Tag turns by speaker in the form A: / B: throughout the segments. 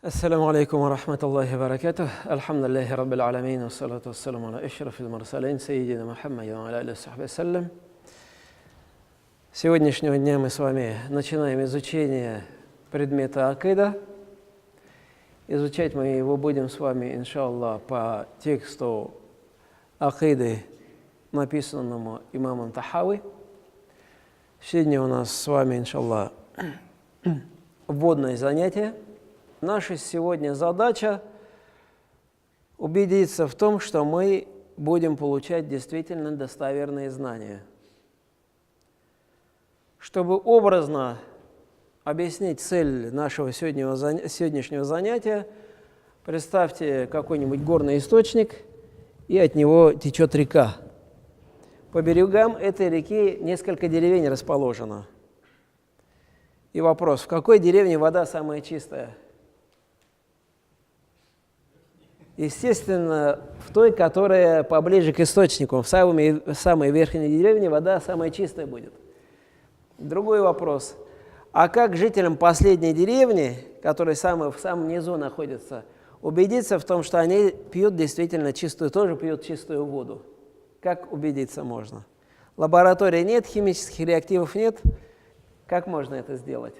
A: Ассаламу алейкум ва рахматуллахи ва баракатух. Альхамдулиллахи раббил аламин, вассалату вассаламу аля ашрафил мурсалин, сайидина Мухаммаду ва аля алихи ва сахбихи саллям. С сегодняшнего дня мы с вами начинаем изучение предмета акида. Изучать мы его будем с вами, иншаллах, по тексту акиды, написанному имамом Тахави. Сегодня у нас с вами, иншаллах, вводное занятие. Наша сегодня задача убедиться в том, что мы будем получать действительно достоверные знания. Чтобы образно объяснить цель нашего сегодняшнего занятия, представьте какой-нибудь горный источник, и от него течет река. По берегам этой реки несколько деревень расположено. И вопрос, в какой деревне вода самая чистая? Естественно, в той, которая поближе к источнику, в самой верхней деревне вода самая чистая будет. Другой вопрос. А как жителям последней деревни, которая в самом низу находится, убедиться в том, что они пьют действительно чистую, тоже пьют чистую воду? Как убедиться можно? Лаборатории нет, химических реактивов нет. Как можно это сделать?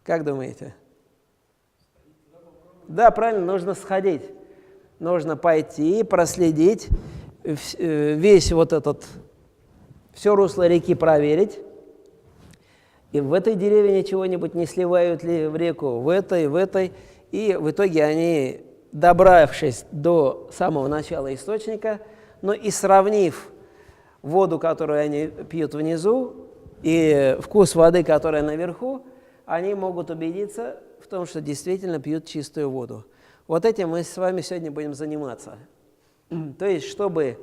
A: Как думаете? Да, правильно, нужно сходить. Нужно пойти, проследить, весь все русло реки проверить. И в этой деревне чего-нибудь не сливают ли в реку, в этой. И в итоге они, добравшись до самого начала источника, но и сравнив воду, которую они пьют внизу, и вкус воды, которая наверху, они могут убедиться в том, что действительно пьют чистую воду. Вот этим мы с вами сегодня будем заниматься. То есть, чтобы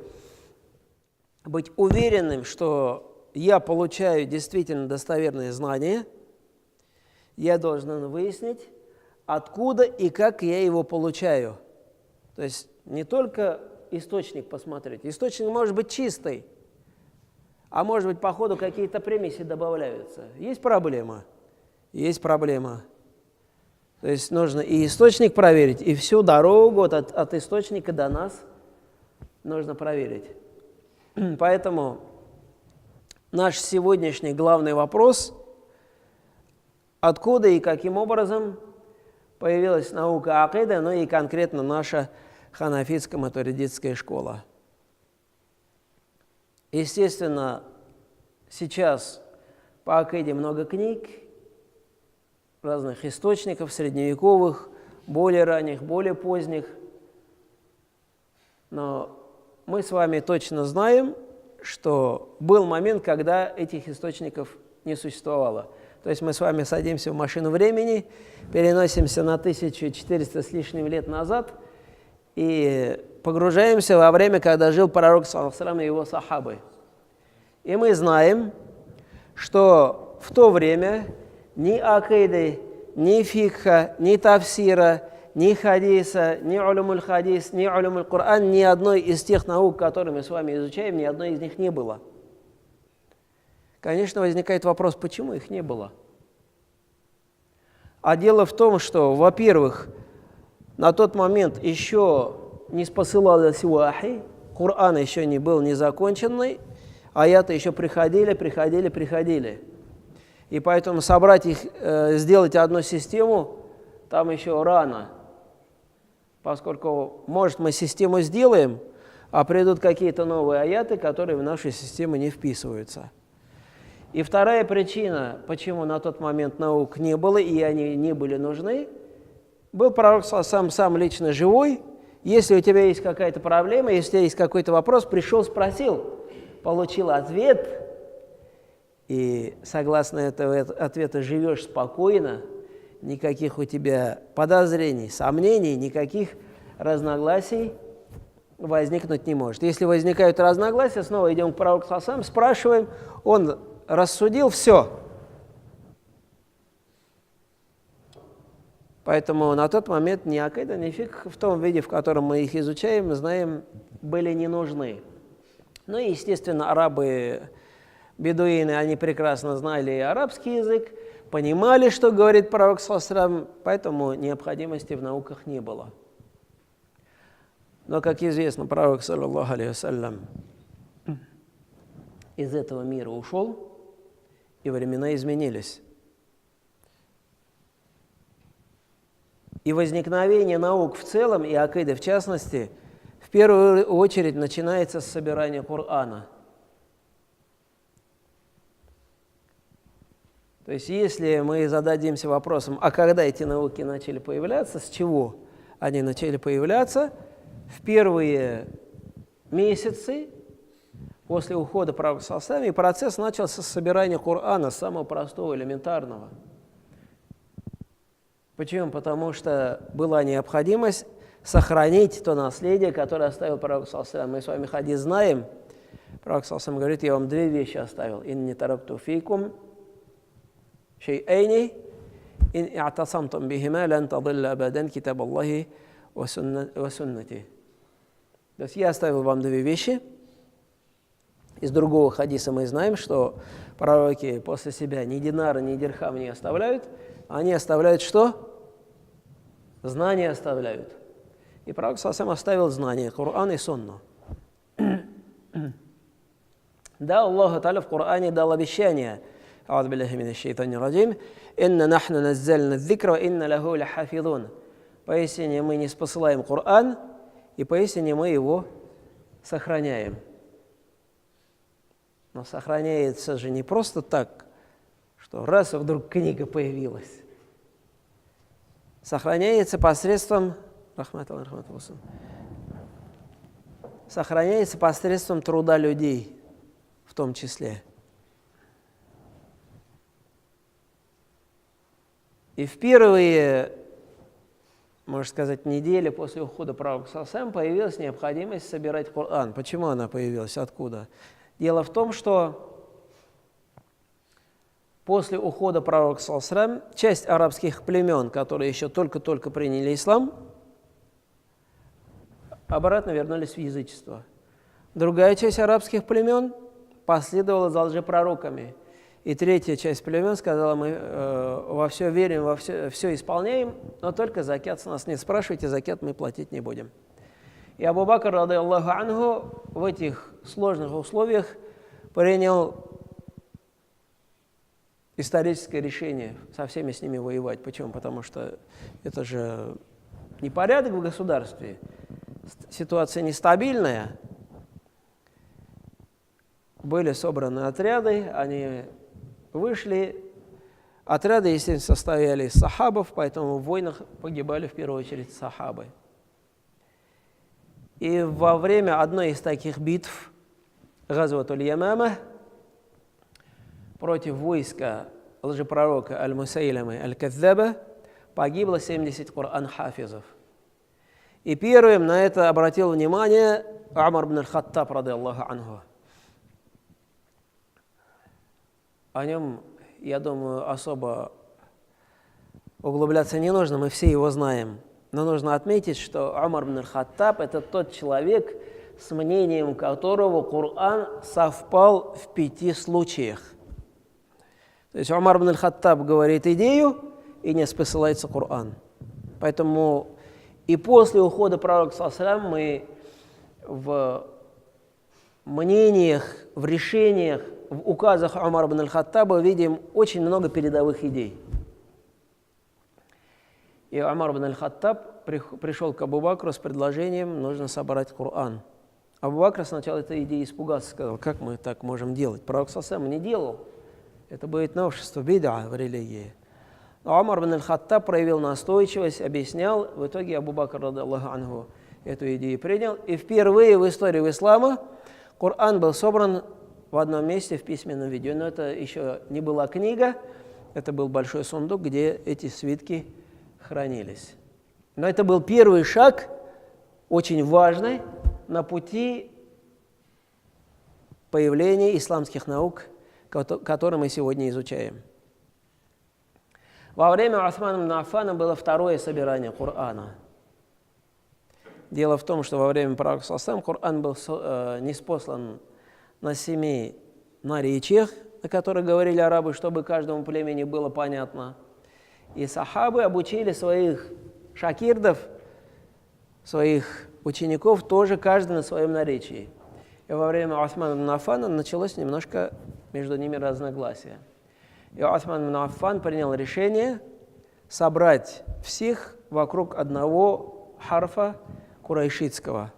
A: быть уверенным, что я получаю действительно достоверные знания, я должен выяснить, откуда и как я его получаю. То есть, не только источник посмотреть. Источник может быть чистый, а может быть, по ходу какие-то примеси добавляются. Есть проблема? Есть проблема. То есть нужно и источник проверить, и всю дорогу от источника до нас нужно проверить. Поэтому наш сегодняшний главный вопрос, откуда и каким образом появилась наука акида, ну и конкретно наша ханафитско-матуридитская школа. Естественно, сейчас по акиде много книг, разных источников, средневековых, более ранних, более поздних. Но мы с вами точно знаем, что был момент, когда этих источников не существовало. То есть мы с вами садимся в машину времени, переносимся на 1400 с лишним лет назад и погружаемся во время, когда жил пророк саллаллаху алейхи ва саллям и его сахабы. И мы знаем, что в то время ни акиды, ни фикха, ни тафсира, ни хадиса, ни улумуль хадис, ни улумуль Коран, ни одной из тех наук, которые мы с вами изучаем, ни одной из них не было. Конечно, возникает вопрос, почему их не было? А дело в том, что, во-первых, на тот момент еще не спосылался вахи, Коран еще не был незаконченный, аяты еще приходили. И поэтому собрать их, сделать одну систему, там еще рано. Поскольку, может, мы систему сделаем, а придут какие-то новые аяты, которые в нашу систему не вписываются. И вторая причина, почему на тот момент наук не было, и они не были нужны, был пророк сам лично живой. Если у тебя есть какая-то проблема, если у тебя есть какой-то вопрос, пришел, спросил, получил ответ, и согласно этого ответа живешь спокойно, никаких у тебя подозрений, сомнений, никаких разногласий возникнуть не может. Если возникают разногласия, снова идем к пророку саллаллаху, спрашиваем, он рассудил, все. Поэтому на тот момент ни акида, ни фикх в том виде, в котором мы их изучаем, знаем, были не нужны. Ну и, естественно, арабы, бедуины, они прекрасно знали арабский язык, понимали, что говорит пророк, поэтому необходимости в науках не было. Но, как известно, пророк, саллаллаху алейхи вассалям, из этого мира ушел, и времена изменились. И возникновение наук в целом, и акиды в частности, в первую очередь начинается с собирания Корана. То есть, если мы зададимся вопросом, а когда эти науки начали появляться, с чего они начали появляться, в первые месяцы после ухода пророка саллаллаху алейхи вассалям, и процесс начался с собирания Корана, самого простого, элементарного. Почему? Потому что была необходимость сохранить то наследие, которое оставил пророк саллаллаху алейхи вассалям. Мы с вами хадис знаем. Пророк саллаллаху алейхи вассалям говорит: я вам две вещи оставил. «Инни таракту фейкум шей'эйни, ин и'тасамтум бихима, лан тадилля абадан китаб Аллахи ва суннати». То есть я оставил вам две вещи. Из другого хадиса мы знаем, что пророки после себя ни динара, ни дирхам не оставляют. Они оставляют что? Знания оставляют. И пророк саллаллаху алейхи оставил знания, Коран и Сунну. Да, Аллаху Та'аля в Коране дал обещание. «А'удзу биллахи минаш шайтанир раджим. Инна нахну наззальна дзикра, ва инна лаху лахафизун». Поистине мы не спосылаем Коран, и поистине мы его сохраняем. Но сохраняется же не просто так, что раз и вдруг книга появилась. Сохраняется посредством труда людей, в том числе. И в первые, можно сказать, недели после ухода пророка саллаллаху алейхи вассалям появилась необходимость собирать Коран. Почему она появилась? Откуда? Дело в том, что после ухода пророка саллаллаху алейхи вассалям часть арабских племен, которые еще только-только приняли ислам, обратно вернулись в язычество. Другая часть арабских племен последовала за лжепророками. И третья часть племен сказала: мы во все верим, во все исполняем, но только закят с нас не спрашивайте, закят мы платить не будем. И Абу Бакр, ради Аллаху анху, в этих сложных условиях принял историческое решение со всеми с ними воевать. Почему? Потому что это же непорядок в государстве, ситуация нестабильная. Были собраны отряды, они вышли. Отряды, естественно, состояли из сахабов, поэтому в войнах погибали в первую очередь сахабы. И во время одной из таких битв, Газватуль Ямама, против войска лжепророка Аль-Мусайлимы Аль-Каззаба погибло 70 Кур'ан-хафизов. И первым на это обратил внимание Умар ибн аль-Хаттаб, ради Аллаху анху. О нем, я думаю, особо углубляться не нужно, мы все его знаем. Но нужно отметить, что Умар ибн аль-Хаттаб – это тот человек, с мнением которого Коран совпал в 5 случаях. То есть Умар ибн аль-Хаттаб говорит идею, и не спосылается Коран. Поэтому и после ухода пророка саллаллаху алейхи вассалям мы в мнениях, в решениях, в указах Умара ибн аль-Хаттаба видим очень много передовых идей. И Умар ибн аль-Хаттаб пришел к Абу Бакру с предложением: нужно собрать Коран. Абу Бакр сначала этой идеи испугался, сказал: как мы так можем делать? Пророк саллаллаху алейхи вассалям не делал. Это будет новшество, бид'а в религии. Но Умар ибн аль-Хаттаб проявил настойчивость, объяснял. В итоге Абу Бакр, ради Аллаху анху, эту идею принял. И впервые в истории ислама Коран был собран в одном месте в письменном виде. Но это еще не была книга, это был большой сундук, где эти свитки хранились. Но это был первый шаг, очень важный, на пути появления исламских наук, которые мы сегодня изучаем. Во время Усмана ибн Аффана было второе собирание Корана. Дело в том, что во время пророка саллаллаху алейхи вассалям Коран был ниспослан на 7 наречиях, на которых говорили арабы, чтобы каждому племени было понятно. И сахабы обучили своих шакирдов, своих учеников, тоже каждый на своем наречии. И во время Усмана ибн Аффана началось немножко между ними разногласие. И Усман ибн Аффан принял решение собрать всех вокруг одного харфа курайшитского.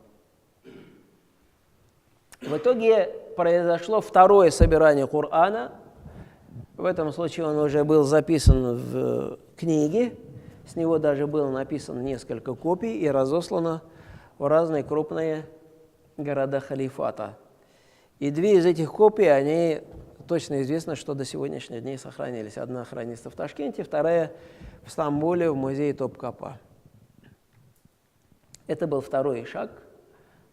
A: В итоге произошло второе собирание Корана. В этом случае он уже был записан в книге. С него даже было написано несколько копий и разослано в разные крупные города халифата. И две из этих копий, они точно известно, что до сегодняшних дней сохранились. Одна хранится в Ташкенте, вторая в Стамбуле, в музее Топкапы. Это был второй шаг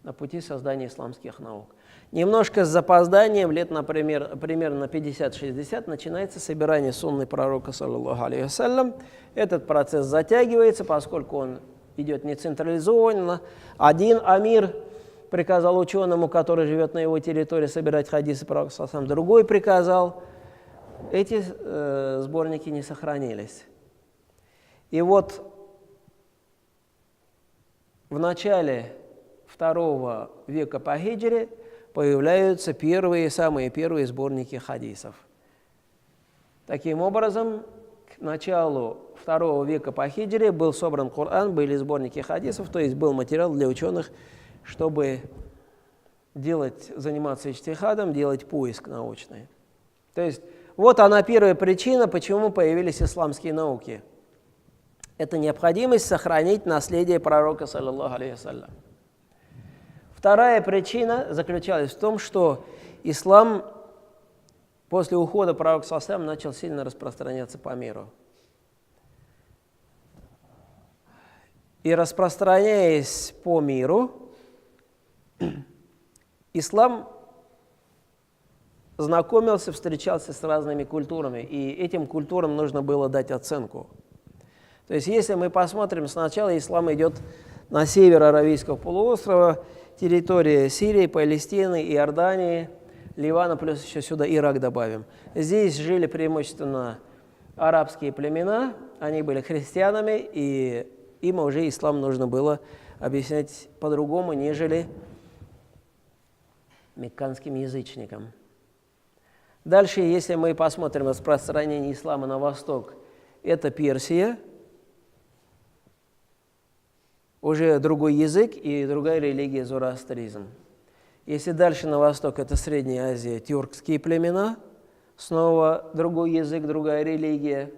A: на пути создания исламских наук. Немножко с запозданием, лет, например, примерно 50-60, начинается собирание сунны пророка, саллаллаху алейхи вассалям. Этот процесс затягивается, поскольку он идет не централизованно. Один амир приказал ученому, который живет на его территории, собирать хадисы пророка, саллаллаху, другой приказал. Эти сборники не сохранились. И вот в начале II века по хиджре появляются самые первые сборники хадисов. Таким образом, к началу II века по хиджре был собран Коран, были сборники хадисов, то есть был материал для ученых, чтобы заниматься иджтихадом, делать поиск научный. То есть вот она первая причина, почему появились исламские науки. Это необходимость сохранить наследие пророка, саллаллаху алейхи вассалям. Вторая причина заключалась в том, что ислам после ухода пророка саллаллаху алейхи вассалям начал сильно распространяться по миру. И распространяясь по миру, ислам знакомился, встречался с разными культурами, и этим культурам нужно было дать оценку. То есть, если мы посмотрим, сначала ислам идет на север Аравийского полуострова, территория Сирии, Палестины, Иордании, Ливана, плюс еще сюда Ирак добавим. Здесь жили преимущественно арабские племена, они были христианами, и им уже ислам нужно было объяснять по-другому, нежели мекканским язычникам. Дальше, если мы посмотрим распространение ислама на восток, это Персия, уже другой язык и другая религия зороастризм. Если дальше на восток, это Средняя Азия, тюркские племена, снова другой язык, другая религия,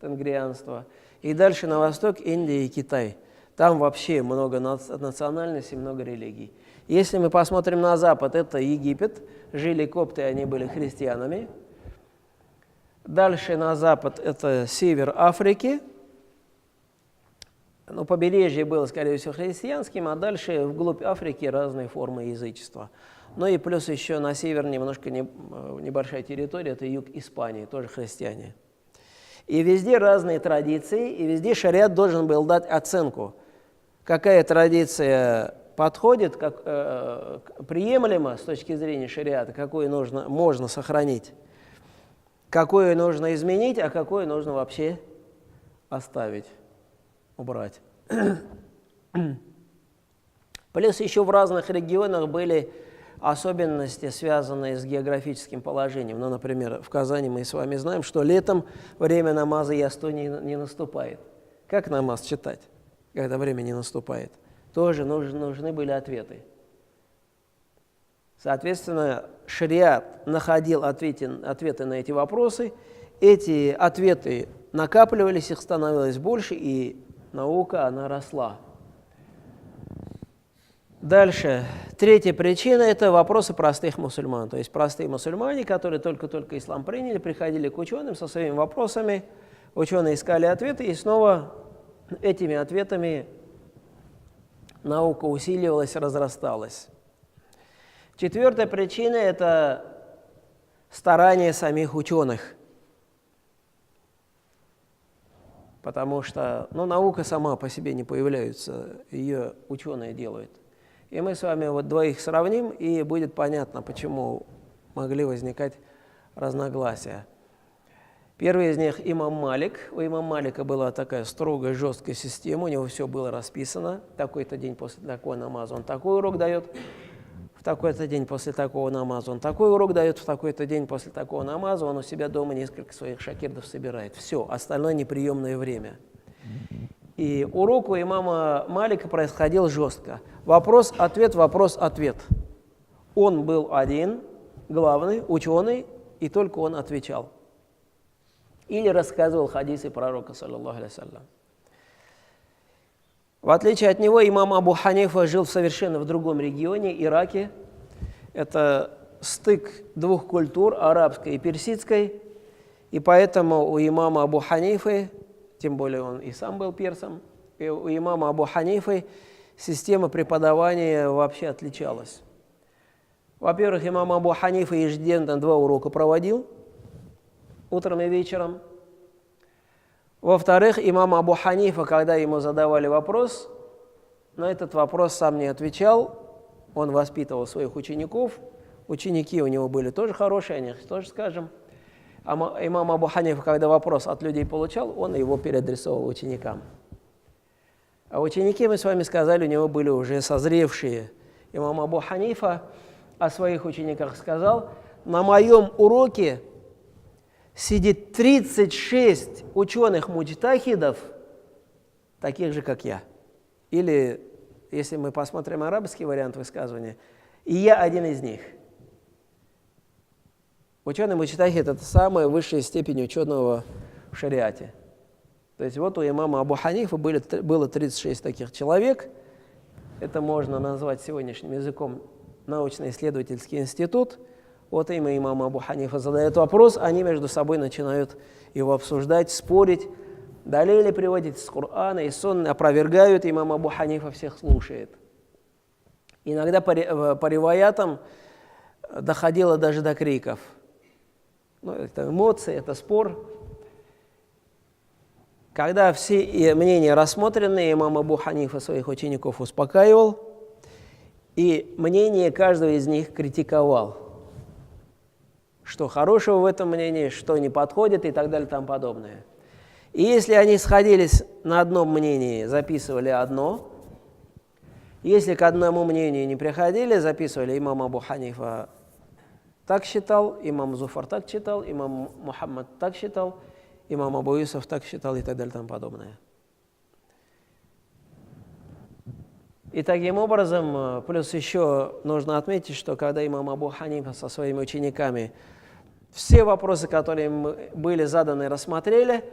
A: тенгрианство. И дальше на восток Индия и Китай. Там вообще много национальностей, много религий. Если мы посмотрим на запад, это Египет, жили копты, они были христианами. Дальше на запад это север Африки. Но побережье было, скорее всего, христианским, а дальше вглубь Африки разные формы язычества. Ну и плюс еще на север немножко небольшая территория, это юг Испании, тоже христиане. И везде разные традиции, и везде шариат должен был дать оценку, какая традиция подходит, как приемлема с точки зрения шариата, какую можно сохранить, какую нужно изменить, а какую нужно вообще оставить, убрать. Плюс еще в разных регионах были особенности, связанные с географическим положением. Ну, например, в Казани мы с вами знаем, что летом время намаза ясту не наступает. Как намаз читать, когда время не наступает? Тоже нужны были ответы. Соответственно, шариат находил ответы на эти вопросы. Эти ответы накапливались, их становилось больше, и наука, она росла. Дальше. Третья причина – это вопросы простых мусульман. То есть простые мусульмане, которые только-только ислам приняли, приходили к ученым со своими вопросами, ученые искали ответы, и снова этими ответами наука усиливалась, разрасталась. Четвертая причина – это старания самих ученых. Потому что наука сама по себе не появляется, ее ученые делают. И мы с вами вот двоих сравним, и будет понятно, почему могли возникать разногласия. Первый из них имам Малик. У имама Малика была такая строгая, жесткая система, у него все было расписано. Такой-то день после такого намаза он такой урок дает, в такой-то день после такого намаза он такой урок дает, в такой-то день после такого намаза он у себя дома несколько своих шакирдов собирает. Все, остальное неприемное время. И урок у имама Малика происходил жестко. Вопрос-ответ, вопрос-ответ. Он был один, главный, ученый, и только он отвечал. Или рассказывал хадисы пророка, саллаллаху алейхи ва саллям. В отличие от него, имам Абу Ханифа жил совершенно в другом регионе, Ираке. Это стык двух культур, арабской и персидской. И поэтому у имама Абу Ханифы, тем более он и сам был персом, и у имама Абу Ханифы система преподавания вообще отличалась. Во-первых, имам Абу Ханифа ежедневно 2 урока проводил, утром и вечером. Во-вторых, имам Абу Ханифа, когда ему задавали вопрос, на этот вопрос сам не отвечал, он воспитывал своих учеников, ученики у него были тоже хорошие, о них тоже скажем. А имам Абу Ханифа, когда вопрос от людей получал, он его переадресовал ученикам. А ученики, мы с вами сказали, у него были уже созревшие. Имам Абу Ханифа о своих учениках сказал: на моем уроке сидит 36 ученых-муджтахидов, таких же, как я. Или, если мы посмотрим арабский вариант высказывания, и я один из них. Ученый-муджтахид – это самая высшая степень ученого в шариате. То есть вот у имама Абу Ханифа было 36 таких человек. Это можно назвать сегодняшним языком научно-исследовательский институт. Вот им имам Абу Ханифа задает вопрос, они между собой начинают его обсуждать, спорить, далее приводить из Корана и Сунны, опровергают, имам Абу Ханифа всех слушает. Иногда по риваятам доходило даже до криков. Ну, это эмоции, это спор. Когда все мнения рассмотрены, имам Абу Ханифа своих учеников успокаивал и мнение каждого из них критиковал. Что хорошего в этом мнении, что не подходит и так далее и тому подобное. И если они сходились на одном мнении, записывали одно. Если к одному мнению не приходили, записывали: имам Абу Ханифа так считал, имам Зуфар так считал, имам Мухаммад так считал, имам Абу Юсуф так считал и так далее и тому подобное. И таким образом, плюс еще нужно отметить, что когда имам Абу Ханифа со своими учениками все вопросы, которые им были заданы, рассмотрели,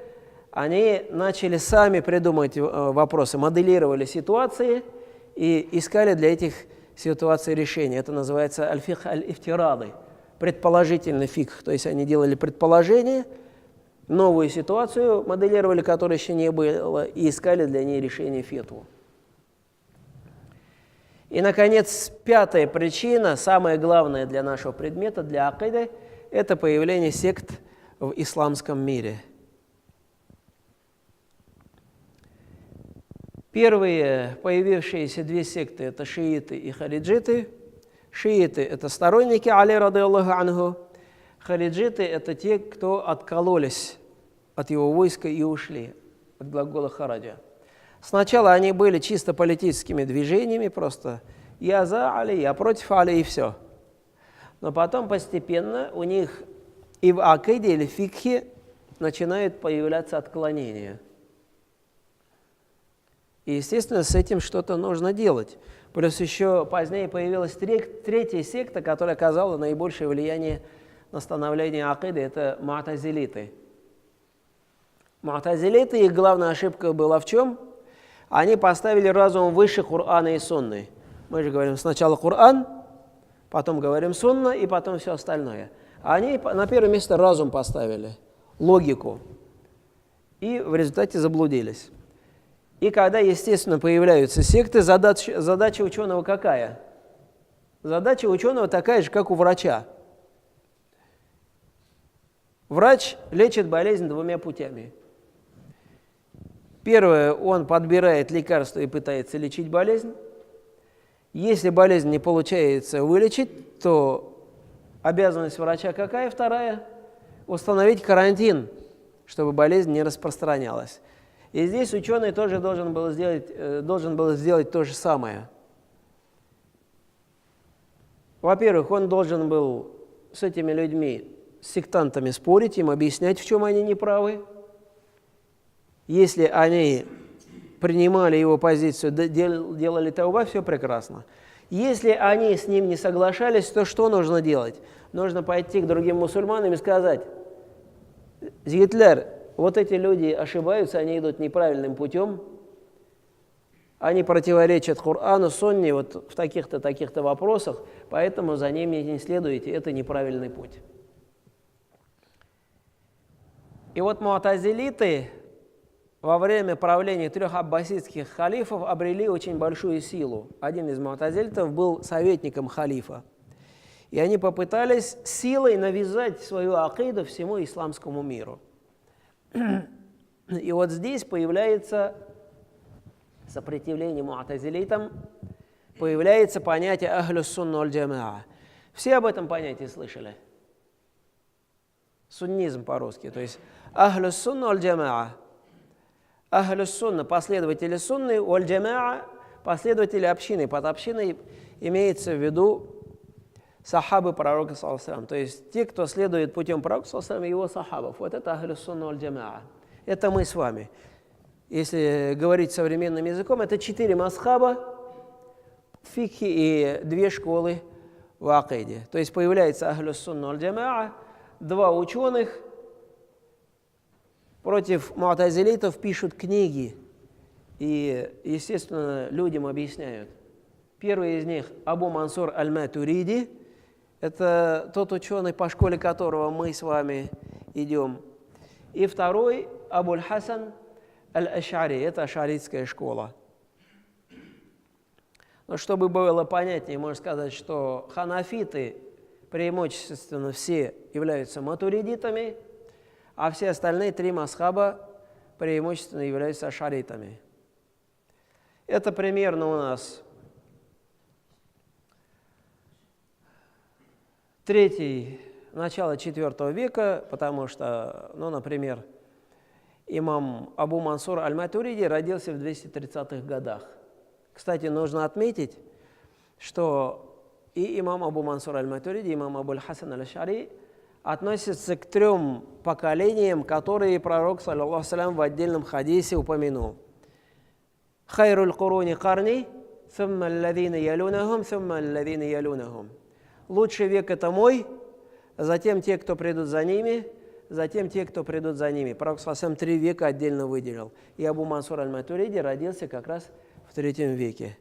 A: они начали сами придумывать вопросы, моделировали ситуации и искали для этих ситуаций решения. Это называется аль-фикх аль-ифтирады, предположительный фикх. То есть они делали предположение, новую ситуацию моделировали, которой еще не было, и искали для ней решение фетву. И, наконец, 5-я причина, самая главная для нашего предмета, для акиды, это появление сект в исламском мире. Первые появившиеся 2 секты – это шииты и хариджиты. Шииты – это сторонники Али, радийаллаху анху. Хариджиты – это те, кто откололись от его войска и ушли, от глагола хараджа. Сначала они были чисто политическими движениями, просто «я за Али», «я против Али» и все. Но потом постепенно у них и в акиде или фикхе начинают появляться отклонения. И, естественно, с этим что-то нужно делать. Плюс еще позднее появилась 3-я секта, которая оказала наибольшее влияние на становление акиды, это му'тазилиты. Му'тазилиты, их главная ошибка была в чем? Они поставили разум выше Корана и Сунны. Мы же говорим сначала Коран, потом говорим Сунна и потом все остальное. А они на первое место разум поставили, логику. И в результате заблудились. И когда, естественно, появляются секты, задача ученого какая? Задача ученого такая же, как у врача. Врач лечит болезнь 2 путями. Первое, он подбирает лекарства и пытается лечить болезнь. Если болезнь не получается вылечить, то обязанность врача какая? Вторая установить карантин, чтобы болезнь не распространялась. И здесь ученый тоже должен был сделать то же самое. Во-первых, он должен был с этими людьми, с сектантами спорить, им объяснять, в чем они неправы. Если они принимали его позицию, делали тауба, все прекрасно. Если они с ним не соглашались, то что нужно делать? Нужно пойти к другим мусульманам и сказать: Зитлер, вот эти люди ошибаются, они идут неправильным путем, они противоречат Корану, Сунне вот в таких-то вопросах, поэтому за ними не следуйте, это неправильный путь. И вот муатазилиты во время правления 3 аббасидских халифов обрели очень большую силу. Один из муатазилитов был советником халифа. И они попытались силой навязать свою акиду всему исламскому миру. И вот здесь появляется сопротивление муатазилитам, появляется понятие ахлюс сунна валь джамаа. Все об этом понятии слышали? Суннизм по-русски, то есть ахлюс сунна валь джамаа. Ахлюс сунна, последователи сунны, валь джамаа, последователи общины. Под общиной имеется в виду сахабы пророка, то есть те, кто следует путем пророка и его сахабов. Вот это ахлюс сунна валь джамаа. Это мы с вами. Если говорить современным языком, это 4 масхаба в фикхе и 2 школы в акиде. То есть появляется ахлюс сунна валь джамаа, 2 ученых против муатазилитов пишут книги и, естественно, людям объясняют. Первый из них Абу Мансур аль-Матуриди, это тот ученый, по школе которого мы с вами идем. И второй Абуль-Хасан аль-Аш'ари, это аш'аритская школа. Но чтобы было понятнее, можно сказать, что ханафиты преимущественно все являются матуридитами, а все остальные 3 масхаба преимущественно являются аш'аритами. Это примерно у нас начало 4 века, потому что, например, имам Абу Мансур аль-Матуриди родился в 230-х годах. Кстати, нужно отметить, что и имам Абу Мансур аль-Матуриди, и имам Абуль-Хасан аль-Аш'ари относятся к 3 поколениям, которые пророк, саллаллаху салям, в отдельном хадисе упомянул. «Хайруль куруни карни, сумма алладина ялунахум, сумма алладина ялунахум». Лучший век – это мой, затем те, кто придут за ними, затем те, кто придут за ними. Пророк саллаллаху 3 века отдельно выделил. И Абу Мансур аль-Матуриди родился как раз в 3 веке.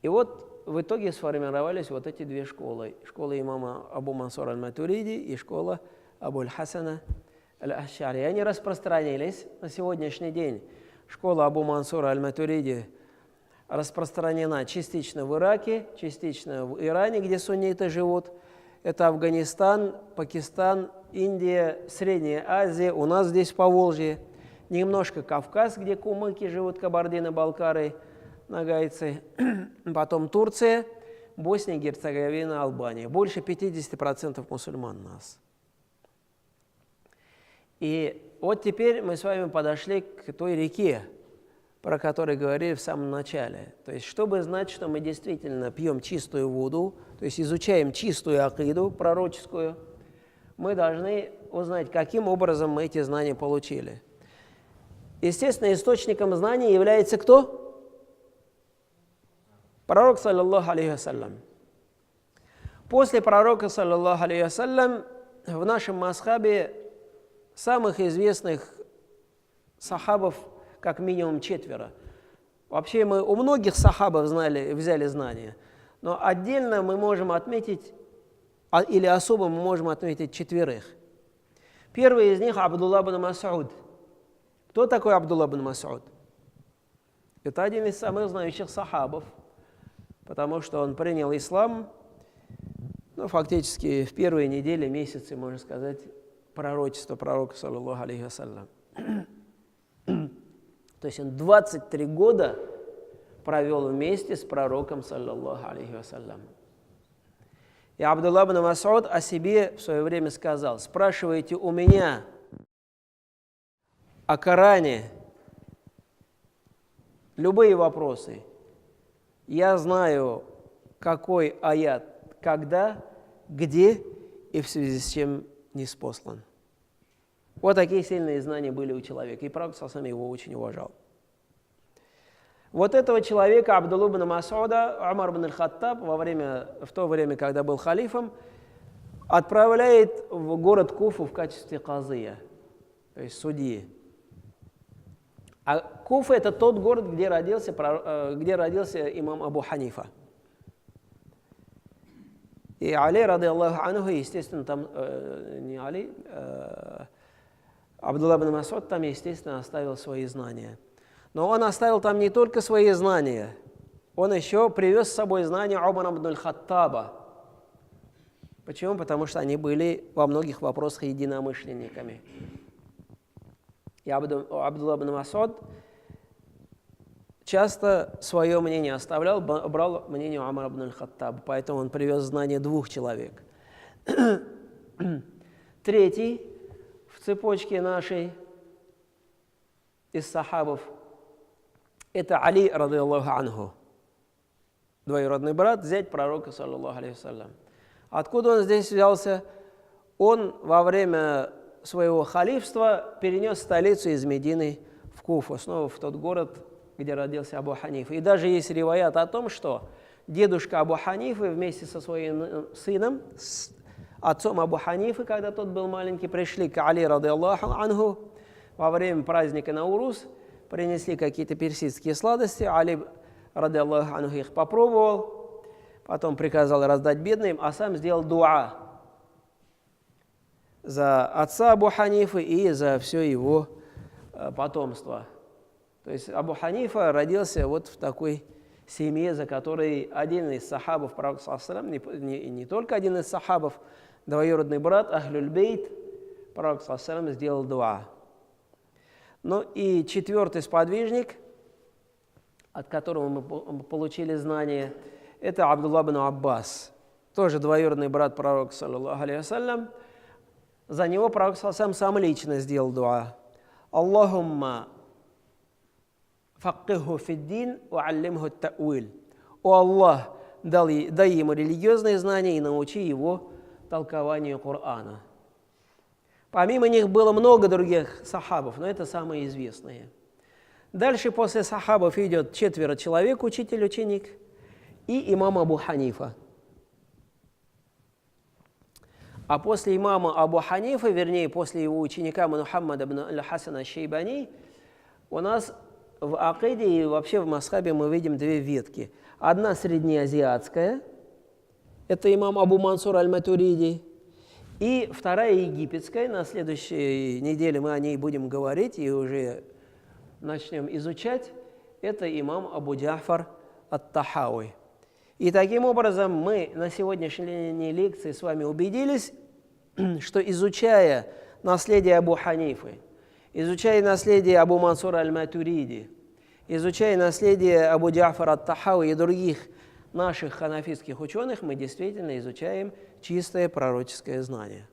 A: И вот в итоге сформировались вот эти 2 школы. Школа имама Абу Мансур аль-Матуриди и школа Абуль-Хасана аль-Аш'ари. Они распространились на сегодняшний день. Школа Абу Мансура аль-Матуриди распространена частично в Ираке, частично в Иране, где сунниты живут. Это Афганистан, Пакистан, Индия, Средняя Азия, у нас здесь в Поволжье. Немножко Кавказ, где кумыки живут, кабардино-балкары, нагайцы. Потом Турция, Босния, Герцеговина, Албания. Больше 50% мусульман у нас. И вот теперь мы с вами подошли к той реке, про которую говорили в самом начале. То есть, чтобы знать, что мы действительно пьем чистую воду, то есть изучаем чистую акиду пророческую, мы должны узнать, каким образом мы эти знания получили. Естественно, источником знаний является кто? Пророк, саллаллаху алейхи вассалям. После пророка, саллаллаху алейхи вассалям, в нашем масхабе самых известных сахабов как минимум 4. Вообще мы у многих сахабов взяли знания, но отдельно мы можем отметить, или особо мы можем отметить 4. Первый из них Абдулла ибн Мас'уд. Кто такой Абдулла ибн Мас'уд? Это один из самых знающих сахабов, потому что он принял ислам, фактически в первые недели, месяцы, можно сказать, пророчества пророка, саллаллаху алейхи вассалям. То есть он 23 года провел вместе с пророком, саллаллаху алейхи вассалям. И Абдулла ибн Мас'уд о себе в свое время сказал: спрашивайте у меня о Коране любые вопросы. Я знаю, какой аят, когда, где и в связи с чем ниспослан. Вот такие сильные знания были у человека, и пророк сам его очень уважал. Вот этого человека, Абдуллу ибн Мас'уда, Умар ибн аль-Хаттаб, в то время, когда был халифом, отправляет в город Куфу в качестве казыя, то есть судьи. А Куфа – это тот город, где родился имам Абу Ханифа. И Али, ради Аллаху анху, естественно, там, не Али, Абдулла ибн Мас'уд там, естественно, оставил свои знания. Но он оставил там не только свои знания, он еще привез с собой знания Умара ибн аль-Хаттаба. Почему? Потому что они были во многих вопросах единомышленниками. И Абдулла ибн Мас'уд часто свое мнение оставлял, брал мнение Умара ибн аль-Хаттаба, поэтому он привез знания двух человек. Третий в цепочке нашей из сахабов – это Али, ради Аллаху анху, двоюродный брат, зять пророка, саллаллаху алейхи вассалям. Откуда он здесь взялся? Он во время своего халифства перенес столицу из Медины в Куфу, снова в тот город, где родился Абу Ханифа. И даже есть риваят о том, что дедушка Абу Ханифы вместе со своим сыном, с отцом Абу Ханифы, когда тот был маленький, пришли к Али, ради Аллаху анху, во время праздника Наурус, принесли какие-то персидские сладости, Али, ради Аллаху анху, их попробовал, потом приказал раздать бедным, а сам сделал дуа за отца Абу Ханифы и за все его потомство. То есть Абу Ханифа родился вот в такой семье, за которой один из сахабов пророка, не только один из сахабов, двоюродный брат Ахлюль Бейт, пророк сделал дуа. Ну и четвертый сподвижник, от которого мы получили знания, это Абдулла ибн Аббас, тоже двоюродный брат пророка, саллаллаху алейхи вассалям. За него пророк сам лично сделал дуа. Аллахумма факкиху фиддин ва аллимху ат-та'виль. О Аллах, дай ему религиозные знания и научи его толкованию Корана. Помимо них было много других сахабов, но это самые известные. Дальше после сахабов идет 4 человек, учитель-ученик, и имам Абу Ханифа. А после имама Абу Ханифа, вернее, после его ученика Мухаммада ибн аль-Хасан аш-Шейбани, у нас в акиде и вообще в масхабе мы видим 2 ветки. Одна среднеазиатская, это имам Абу Мансур аль-Матуриди, и вторая египетская. На следующей неделе мы о ней будем говорить и уже начнем изучать. Это имам Абу Джафар ат-Тахауи. И таким образом мы на сегодняшней лекции с вами убедились, что изучая наследие Абу Ханифы, изучая наследие Абу Мансура аль-Матуриди, изучая наследие Абу Джафара ат-Тахауи и других наших ханафитских ученых, мы действительно изучаем чистое пророческое знание.